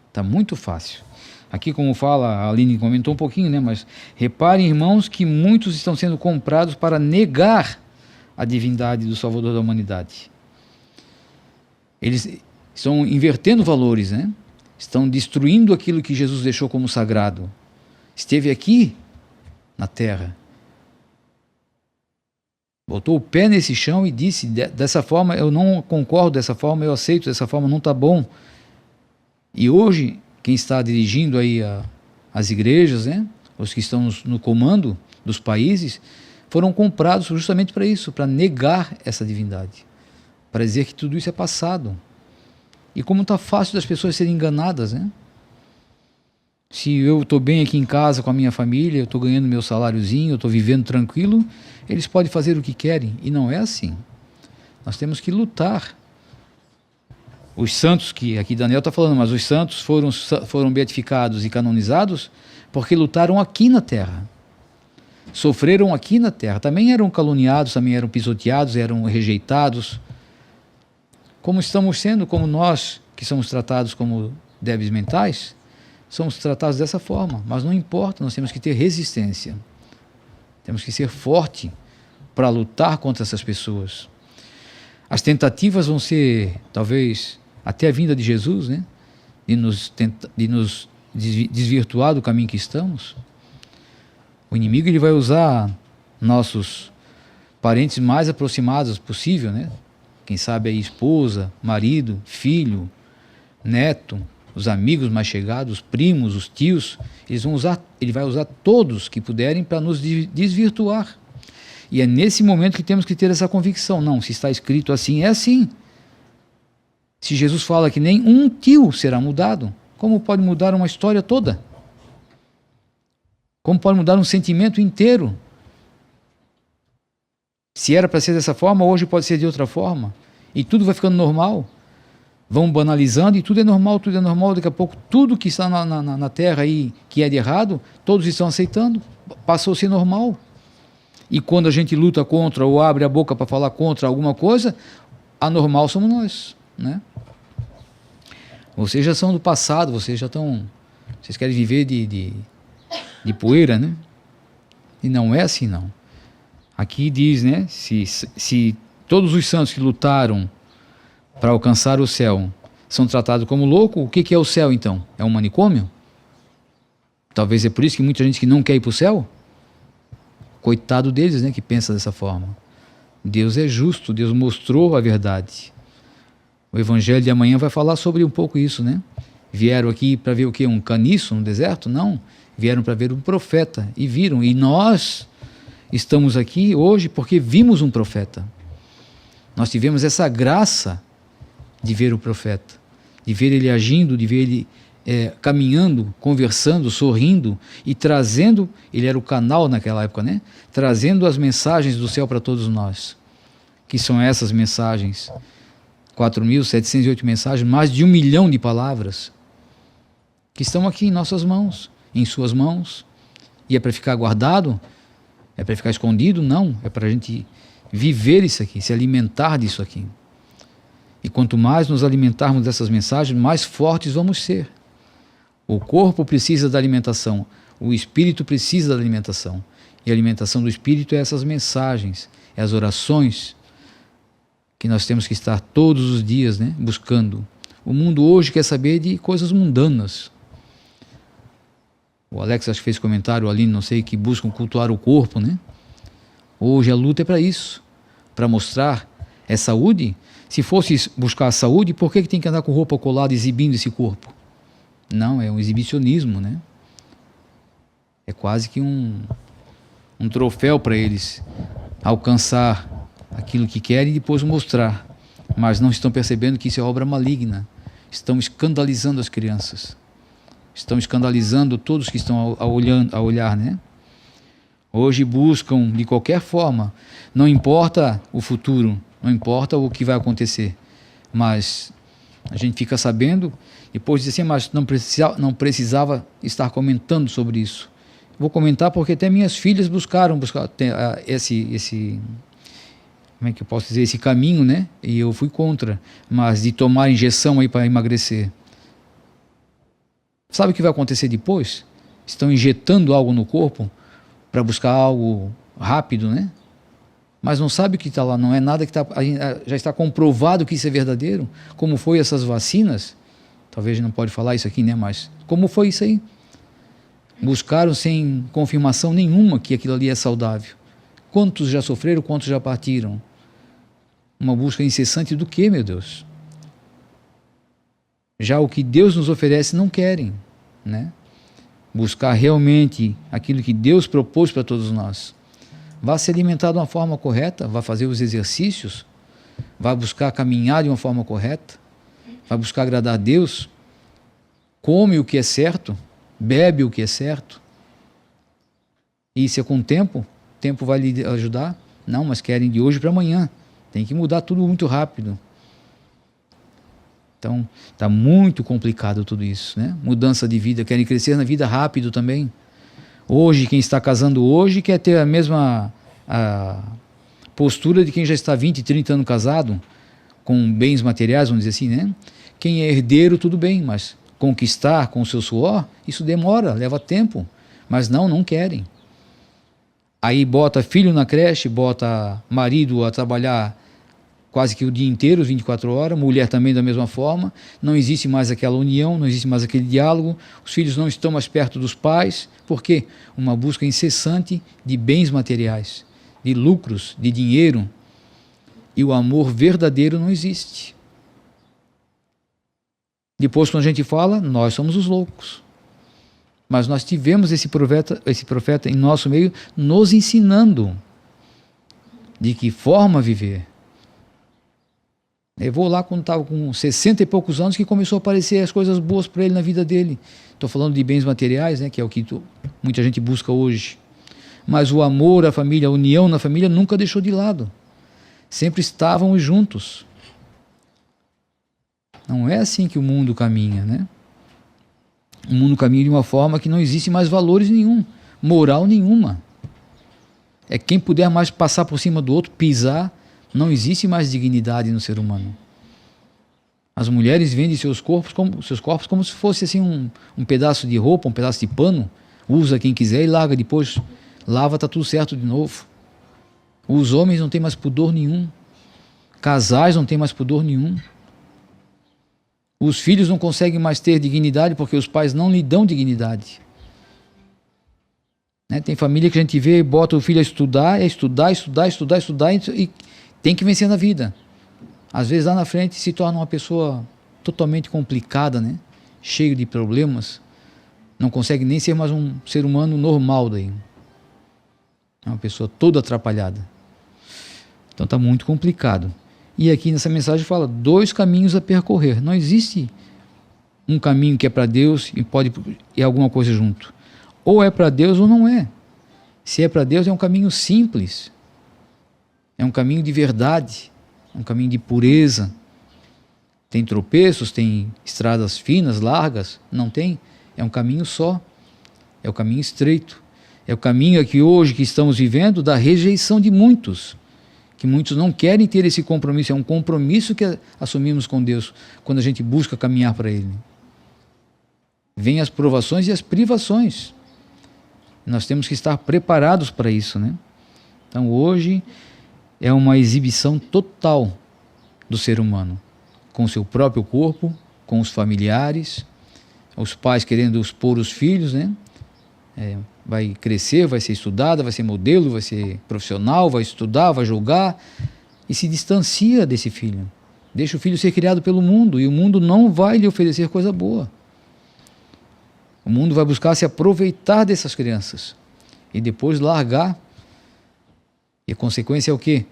Está muito fácil. Aqui, como fala, a Aline comentou um pouquinho, né? Mas reparem, irmãos, que muitos estão sendo comprados para negar a divindade do Salvador da humanidade. Eles estão invertendo valores, né? Estão destruindo aquilo que Jesus deixou como sagrado. Esteve aqui na terra, botou o pé nesse chão e disse, dessa forma eu não concordo, dessa forma eu aceito, dessa forma não está bom. E hoje, quem está dirigindo aí as igrejas, né, os que estão no comando dos países, foram comprados justamente para isso, para negar essa divindade, para dizer que tudo isso é passado. E como está fácil das pessoas serem enganadas, né? Se eu estou bem aqui em casa com a minha família, eu estou ganhando meu saláriozinho, eu estou vivendo tranquilo, eles podem fazer o que querem. E não é assim. Nós temos que lutar. Os santos, que aqui Daniel está falando, mas os santos foram beatificados e canonizados porque lutaram aqui na terra. Sofreram aqui na terra. Também eram caluniados, também eram pisoteados, eram rejeitados. Como estamos sendo, como nós, que somos tratados como débeis mentais, somos tratados dessa forma, mas não importa, nós temos que ter resistência. Temos que ser forte para lutar contra essas pessoas. As tentativas vão ser, talvez, até a vinda de Jesus, né? De nos desvirtuar do caminho que estamos. O inimigo ele vai usar nossos parentes mais aproximados possível, né? Quem sabe aí esposa, marido, filho, neto, os amigos mais chegados, os primos, os tios, ele vai usar todos que puderem para nos desvirtuar. E é nesse momento que temos que ter essa convicção. Não, se está escrito assim, é assim. Se Jesus fala que nem um tio será mudado, como pode mudar uma história toda? Como pode mudar um sentimento inteiro? Se era para ser dessa forma, hoje pode ser de outra forma. E tudo vai ficando normal. Vão banalizando e tudo é normal, daqui a pouco tudo que está na terra aí, que é de errado, todos estão aceitando, passou a ser normal. E quando a gente luta contra ou abre a boca para falar contra alguma coisa, anormal somos nós, né? Vocês já são do passado, vocês querem viver de poeira, né? E não é assim, não. Aqui diz, né? Se todos os santos que lutaram para alcançar o céu são tratados como loucos, o que é o céu, então? É um manicômio? Talvez é por isso que muita gente que não quer ir para o céu. Coitado deles, né, que pensa dessa forma. Deus é justo, Deus mostrou a verdade. O evangelho de amanhã vai falar sobre um pouco isso, né? Vieram aqui para ver o quê? Um caniço no deserto? Não. Vieram para ver um profeta e viram. E nós estamos aqui hoje porque vimos um profeta. Nós tivemos essa graça de ver o profeta, de ver ele agindo, de ver ele caminhando, conversando, sorrindo e trazendo, ele era o canal naquela época, né? Trazendo as mensagens do céu para todos nós. Que são essas mensagens? 4.708 mensagens, mais de 1 milhão de palavras que estão aqui em nossas mãos, em suas mãos. E é para ficar guardado? É para ficar escondido? Não, é para a gente viver isso aqui, se alimentar disso aqui. E quanto mais nos alimentarmos dessas mensagens, mais fortes vamos ser. O corpo precisa da alimentação, o espírito precisa da alimentação. E a alimentação do espírito é essas mensagens, é as orações que nós temos que estar todos os dias, né, buscando. O mundo hoje quer saber de coisas mundanas. O Alex acho que fez comentário, o Aline, não sei, que buscam cultuar o corpo, né? Hoje a luta é para isso, para mostrar saúde. Se fosse buscar a saúde, por que tem que andar com roupa colada exibindo esse corpo? Não, é um exibicionismo, né? É quase que um troféu para eles alcançar aquilo que querem e depois mostrar. Mas não estão percebendo que isso é obra maligna. Estão escandalizando as crianças. Estão escandalizando todos que estão a olhar, né? Hoje buscam de qualquer forma, não importa o futuro, não importa o que vai acontecer, mas a gente fica sabendo, depois diz assim, mas não precisava estar comentando sobre isso. Vou comentar porque até minhas filhas buscaram esse como é que eu posso dizer, esse caminho, né? E eu fui contra, mas de tomar injeção aí para emagrecer. Sabe o que vai acontecer depois? Estão injetando algo no corpo para buscar algo rápido, né? Mas não sabe o que está lá, não é nada que já está comprovado que isso é verdadeiro. Como foi essas vacinas? Talvez a gente não pode falar isso aqui, né? Mas como foi isso aí? Buscaram sem confirmação nenhuma que aquilo ali é saudável. Quantos já sofreram, quantos já partiram? Uma busca incessante do quê, meu Deus? Já o que Deus nos oferece não querem, né? Buscar realmente aquilo que Deus propôs para todos nós. Vá se alimentar de uma forma correta, vá fazer os exercícios, vá buscar caminhar de uma forma correta, vá buscar agradar a Deus, come o que é certo, bebe o que é certo. E isso é com o tempo vai lhe ajudar? Não, mas querem de hoje para amanhã. Tem que mudar tudo muito rápido. Então, está muito complicado tudo isso, né? Mudança de vida, querem crescer na vida rápido também. Hoje, quem está casando hoje quer ter a mesma postura de quem já está 20, 30 anos casado, com bens materiais, vamos dizer assim, né? Quem é herdeiro, tudo bem, mas conquistar com o seu suor, isso demora, leva tempo. Mas não querem. Aí bota filho na creche, bota marido a trabalhar quase que o dia inteiro, 24 horas, mulher também da mesma forma, não existe mais aquela união, não existe mais aquele diálogo, os filhos não estão mais perto dos pais. Por quê? Uma busca incessante de bens materiais, de lucros, de dinheiro, e o amor verdadeiro não existe. Depois, quando a gente fala, nós somos os loucos. Mas nós tivemos esse profeta em nosso meio nos ensinando de que forma viver. Eu vou lá quando estava com 60 e poucos anos que começou a aparecer as coisas boas para ele na vida dele. Estou falando de bens materiais, né, que é o que muita gente busca hoje. Mas o amor à família, a união na família nunca deixou de lado. Sempre estávamos juntos. Não é assim que o mundo caminha, né? O mundo caminha de uma forma que não existe mais valores nenhum, moral nenhuma. É quem puder mais passar por cima do outro, pisar. Não existe mais dignidade no ser humano. As mulheres vendem seus corpos como se fosse assim um pedaço de roupa, um pedaço de pano, usa quem quiser e larga depois lava, está tudo certo de novo. Os homens não têm mais pudor nenhum. Casais não têm mais pudor nenhum. Os filhos não conseguem mais ter dignidade porque os pais não lhe dão dignidade. Né? Tem família que a gente vê e bota o filho a estudar e tem que vencer na vida. Às vezes lá na frente se torna uma pessoa totalmente complicada, né? Cheio de problemas. Não consegue nem ser mais um ser humano normal daí. É uma pessoa toda atrapalhada. Então está muito complicado. E aqui nessa mensagem fala 2 caminhos a percorrer. Não existe um caminho que é para Deus e pode ir alguma coisa junto. Ou é para Deus ou não é. Se é para Deus é um caminho simples. É um caminho de verdade. É um caminho de pureza. Tem tropeços, tem estradas finas, largas. Não tem. É um caminho só. É o caminho estreito. É o caminho aqui hoje que estamos vivendo da rejeição de muitos. Que muitos não querem ter esse compromisso. É um compromisso que assumimos com Deus quando a gente busca caminhar para Ele. Vêm as provações e as privações. Nós temos que estar preparados para isso, né? Então hoje é uma exibição total do ser humano, com o seu próprio corpo, com os familiares, os pais querendo expor os filhos, né? Vai crescer, vai ser estudada, vai ser modelo, vai ser profissional, vai estudar, vai julgar e se distancia desse filho. Deixa o filho ser criado pelo mundo e o mundo não vai lhe oferecer coisa boa. O mundo vai buscar se aproveitar dessas crianças e depois largar. E a consequência é o quê?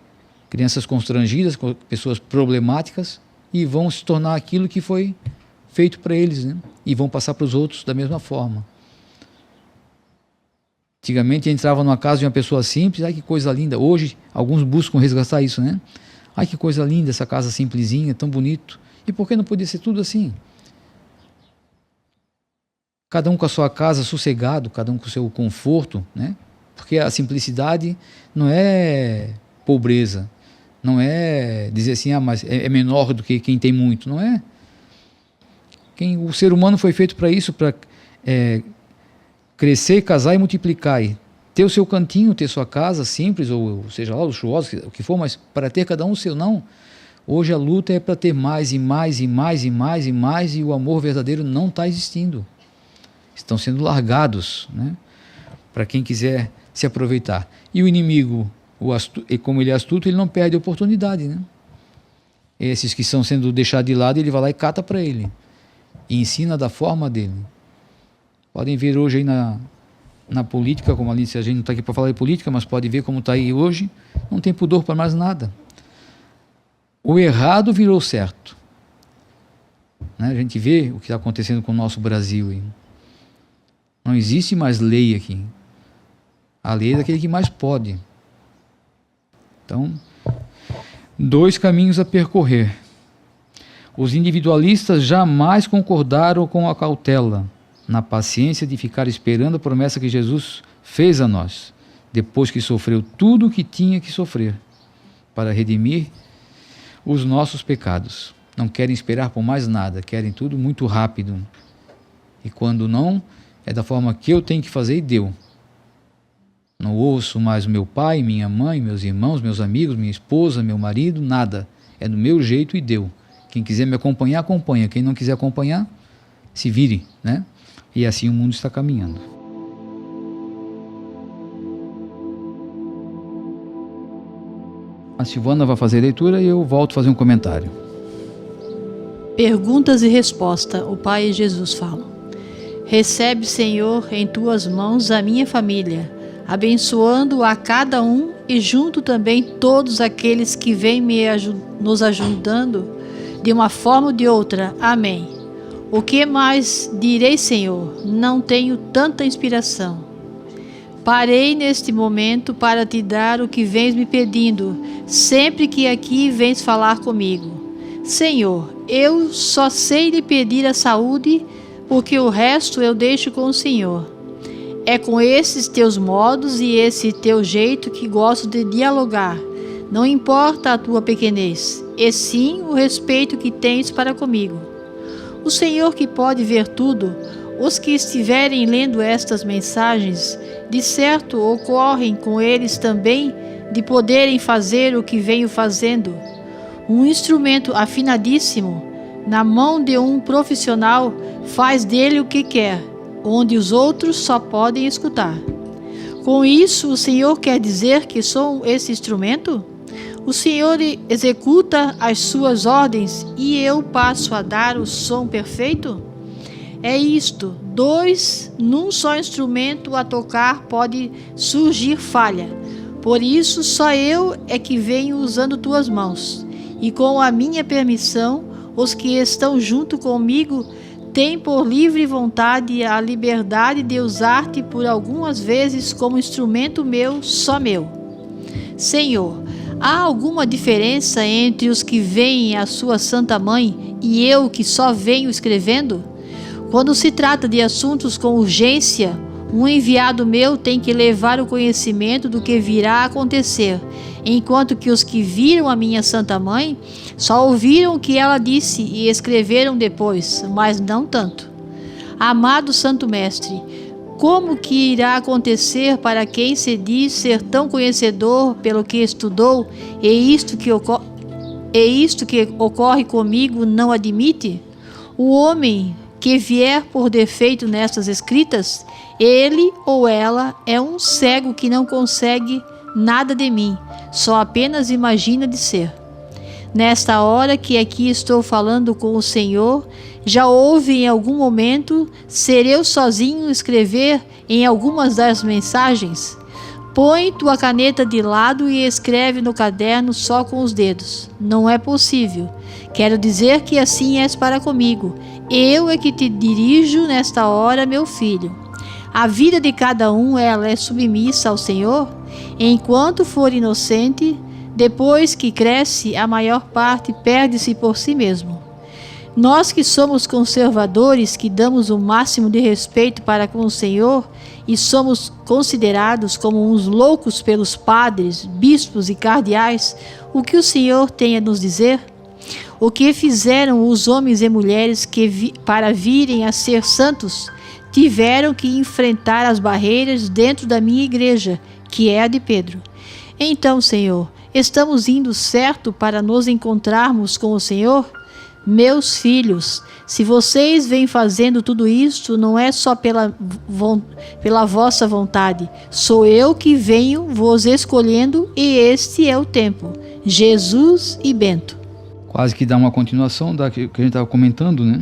Crianças constrangidas, pessoas problemáticas e vão se tornar aquilo que foi feito para eles, né? E vão passar para os outros da mesma forma. Antigamente entrava numa casa de uma pessoa simples, ai que coisa linda. Hoje alguns buscam resgatar isso, né? Ai que coisa linda essa casa simplesinha, tão bonito. E por que não podia ser tudo assim? Cada um com a sua casa sossegado, cada um com o seu conforto, né? Porque a simplicidade não é pobreza, não é dizer assim, mas é menor do que quem tem muito, não é? O ser humano foi feito para isso, para crescer, casar e multiplicar, e ter o seu cantinho, ter sua casa simples, ou seja lá, luxuosa, o que for, mas para ter cada um o seu, não. Hoje a luta é para ter mais e mais e mais e mais e mais, e o amor verdadeiro não está existindo. Estão sendo largados, né? Para quem quiser se aproveitar. E o inimigo, como ele é astuto, ele não perde a oportunidade, né? Esses que estão sendo deixados de lado, ele vai lá e cata para ele. E ensina da forma dele. Podem ver hoje aí na política, como ali, se a gente não está aqui para falar de política, mas pode ver como está aí hoje, não tem pudor para mais nada. O errado virou certo. Né? A gente vê o que está acontecendo com o nosso Brasil aí. Não existe mais lei aqui. A lei é daquele que mais pode. Então, 2 caminhos a percorrer. Os individualistas jamais concordaram com a cautela, na paciência de ficar esperando a promessa que Jesus fez a nós, depois que sofreu tudo o que tinha que sofrer, para redimir os nossos pecados. Não querem esperar por mais nada, querem tudo muito rápido. E quando não, é da forma que eu tenho que fazer e deu. Não ouço mais o meu pai, minha mãe, meus irmãos, meus amigos, minha esposa, meu marido, nada. É do meu jeito e deu. Quem quiser me acompanhar, acompanha. Quem não quiser acompanhar, se vire, né? E assim o mundo está caminhando. A Silvana vai fazer a leitura e eu volto a fazer um comentário. Perguntas e resposta. O Pai Jesus fala. Recebe, Senhor, em tuas mãos a minha família, abençoando a cada um e junto também todos aqueles que vêm nos ajudando de uma forma ou de outra. Amém. O que mais direi, Senhor? Não tenho tanta inspiração. Parei neste momento para te dar o que vens me pedindo, sempre que aqui vens falar comigo. Senhor, eu só sei lhe pedir a saúde, porque o resto eu deixo com o Senhor. É com esses teus modos e esse teu jeito que gosto de dialogar. Não importa a tua pequenez, e sim o respeito que tens para comigo. O Senhor que pode ver tudo, os que estiverem lendo estas mensagens, De certo, ocorrem com eles também de poderem fazer o que venho fazendo. Um instrumento afinadíssimo, na mão de um profissional, faz dele o que quer, onde os outros só podem escutar. Com isso, o Senhor quer dizer que sou esse instrumento? O Senhor executa as suas ordens e eu passo a dar o som perfeito? É isto, dois num só instrumento a tocar pode surgir falha. Por isso, só eu é que venho usando tuas mãos. E com a minha permissão, os que estão junto comigo têm por livre vontade a liberdade de usar-te por algumas vezes como instrumento meu, só meu. Senhor, há alguma diferença entre os que veem a sua Santa Mãe e eu que só venho escrevendo? Quando se trata de assuntos com urgência, um enviado meu tem que levar o conhecimento do que virá a acontecer, enquanto que os que viram a minha Santa Mãe só ouviram o que ela disse e escreveram depois, mas não tanto. Amado Santo Mestre, como que irá acontecer para quem se diz ser tão conhecedor pelo que estudou e isto que ocorre comigo não admite? O homem que vier por defeito nestas escritas, ele ou ela é um cego que não consegue nada de mim, só apenas imagina de ser. Nesta hora que aqui estou falando com o Senhor, já houve em algum momento ser eu sozinho escrever em algumas das mensagens? Põe tua caneta de lado e escreve no caderno só com os dedos. Não é possível. Quero dizer que assim és para comigo. Eu é que te dirijo nesta hora, meu filho. A vida de cada um ela é submissa ao Senhor, enquanto for inocente. Depois que cresce, a maior parte perde-se por si mesmo. Nós que somos conservadores, que damos o máximo de respeito para com o Senhor e somos considerados como uns loucos pelos padres, bispos e cardeais, o que o Senhor tem a nos dizer? O que fizeram os homens e mulheres que para virem a ser santos tiveram que enfrentar as barreiras dentro da minha igreja, que é a de Pedro. Então, Senhor, estamos indo certo para nos encontrarmos com o Senhor? Meus filhos, se vocês vêm fazendo tudo isto, não é só pela vossa vontade. Sou eu que venho vos escolhendo e este é o tempo. Jesus e Bento. Quase que dá uma continuação da que a gente estava comentando, né?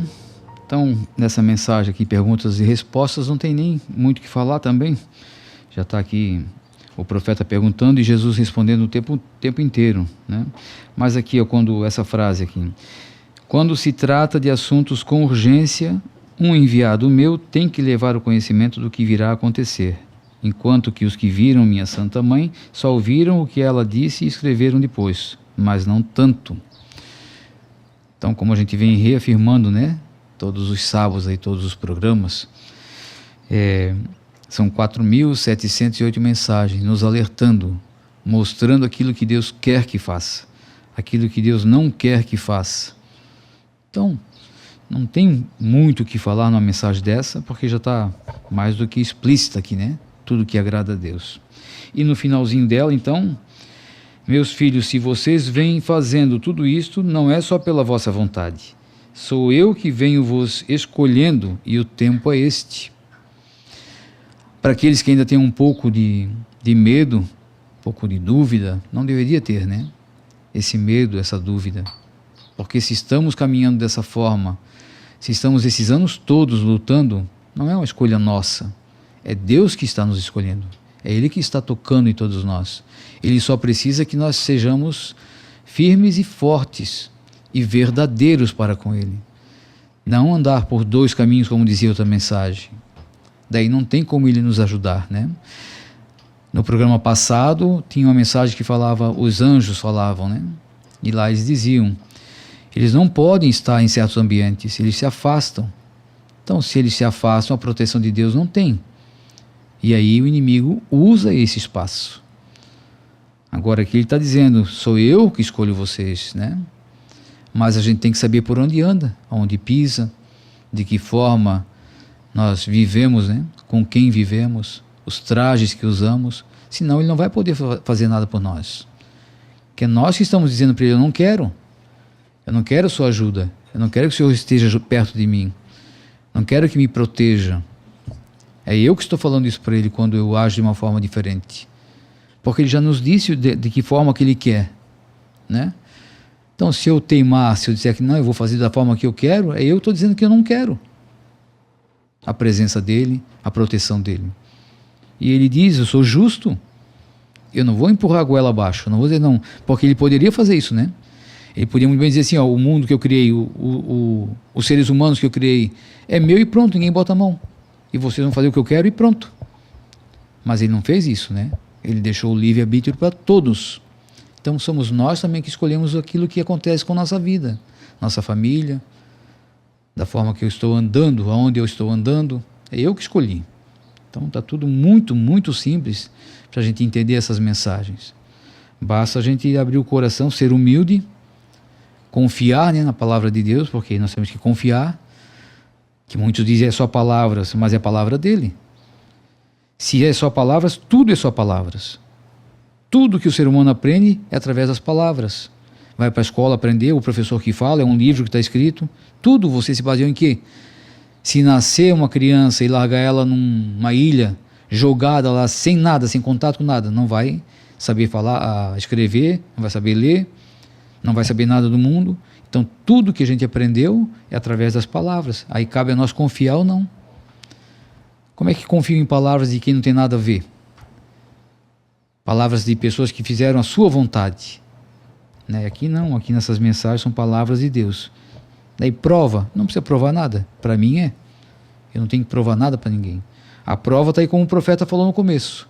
Então, nessa mensagem aqui, perguntas e respostas, não tem nem muito o que falar também. Já está aqui o profeta perguntando e Jesus respondendo o tempo inteiro, né? Mas aqui, quando essa frase aqui... Quando se trata de assuntos com urgência, um enviado meu tem que levar o conhecimento do que virá a acontecer, enquanto que os que viram minha Santa Mãe só ouviram o que ela disse e escreveram depois, mas não tanto. Então, como a gente vem reafirmando, né, todos os sábados, aí, todos os programas, são 4.708 mensagens nos alertando, mostrando aquilo que Deus quer que faça, aquilo que Deus não quer que faça. Então, não tem muito o que falar numa mensagem dessa, porque já está mais do que explícita aqui, né? Tudo que agrada a Deus. E no finalzinho dela, então, meus filhos, se vocês vêm fazendo tudo isto, não é só pela vossa vontade. Sou eu que venho vos escolhendo e o tempo é este. Para aqueles que ainda têm um pouco de medo, um pouco de dúvida, não deveria ter, né? Esse medo, essa dúvida. Porque se estamos caminhando dessa forma, se estamos esses anos todos lutando, não é uma escolha nossa. É Deus que está nos escolhendo. É Ele que está tocando em todos nós. Ele só precisa que nós sejamos firmes e fortes e verdadeiros para com Ele. Não andar por dois caminhos, como dizia outra mensagem. Daí não tem como Ele nos ajudar, né? No programa passado, tinha uma mensagem que falava, os anjos falavam, né? E lá eles diziam, eles não podem estar em certos ambientes, eles se afastam. Então, se eles se afastam, a proteção de Deus não tem. E aí o inimigo usa esse espaço. Agora aqui ele está dizendo, sou eu que escolho vocês, né? Mas a gente tem que saber por onde anda, aonde pisa, de que forma nós vivemos, né? Com quem vivemos. os trajes que usamos, senão ele não vai poder fazer nada por nós. Que é nós que estamos dizendo para ele: eu não quero sua ajuda, eu não quero que o Senhor esteja perto de mim, não quero que me proteja. É eu que estou falando isso para ele quando eu ajo de uma forma diferente, porque ele já nos disse de que forma que ele quer, né? Então, se eu teimar, se eu disser que não, eu vou fazer da forma que eu quero, eu estou dizendo que eu não quero a presença dele, a proteção dele. E ele diz: eu sou justo, eu não vou empurrar a goela abaixo, eu não vou dizer não, porque ele poderia fazer isso, né? Ele poderia muito bem dizer assim: ó, o mundo que eu criei, os seres humanos que eu criei, é meu e pronto, ninguém bota a mão. E vocês vão fazer o que eu quero e pronto. Mas ele não fez isso, né? Ele deixou o livre-arbítrio para todos. Então somos nós também que escolhemos aquilo que acontece com nossa vida, nossa família, da forma que eu estou andando, aonde eu estou andando, é eu que escolhi. Então está tudo muito, muito simples para a gente entender essas mensagens. Basta a gente abrir o coração, ser humilde, confiar, né, na palavra de Deus, porque nós temos que confiar, que muitos dizem é só palavras, mas é a palavra dele. Se é só palavras, tudo é só palavras. Tudo que o ser humano aprende é através das palavras. Vai para a escola aprender, o professor que fala, é um livro que está escrito. Tudo você se baseou em quê? Se nascer uma criança e largar ela numa ilha, jogada lá, sem nada, sem contato com nada, não vai saber falar, escrever, não vai saber ler, não vai saber nada do mundo. Então tudo que a gente aprendeu é através das palavras. Aí cabe a nós confiar ou não. Como é que confio em palavras de quem não tem nada a ver? Palavras de pessoas que fizeram a sua vontade, né? Aqui não, aqui nessas mensagens são palavras de Deus. Daí prova, não precisa provar nada, para mim é, eu não tenho que provar nada para ninguém. A prova está aí, como o profeta falou no começo,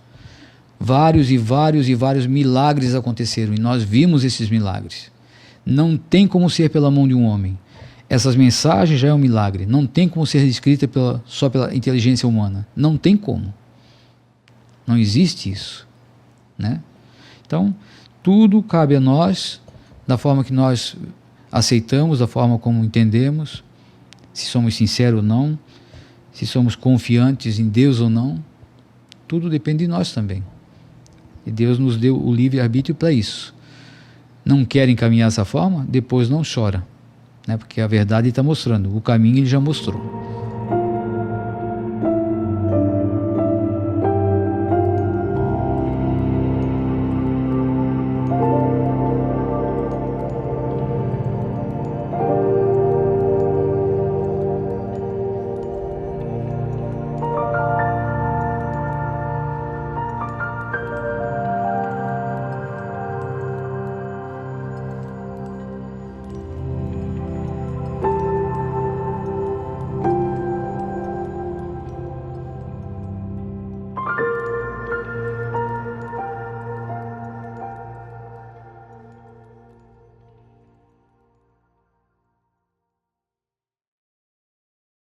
vários e vários e vários milagres aconteceram e nós vimos esses milagres. Não tem como ser pela mão de um homem. Essas mensagens já é um milagre, não tem como ser escrita só pela inteligência humana, não tem como, não existe isso, né? Então tudo cabe a nós, da forma que nós aceitamos, da forma como entendemos, se somos sinceros ou não, se somos confiantes em Deus ou não, tudo depende de nós também. E Deus nos deu o livre-arbítrio para isso. Não querem caminhar dessa forma? Depois não chora, né? Porque a verdade está mostrando, o caminho ele já mostrou.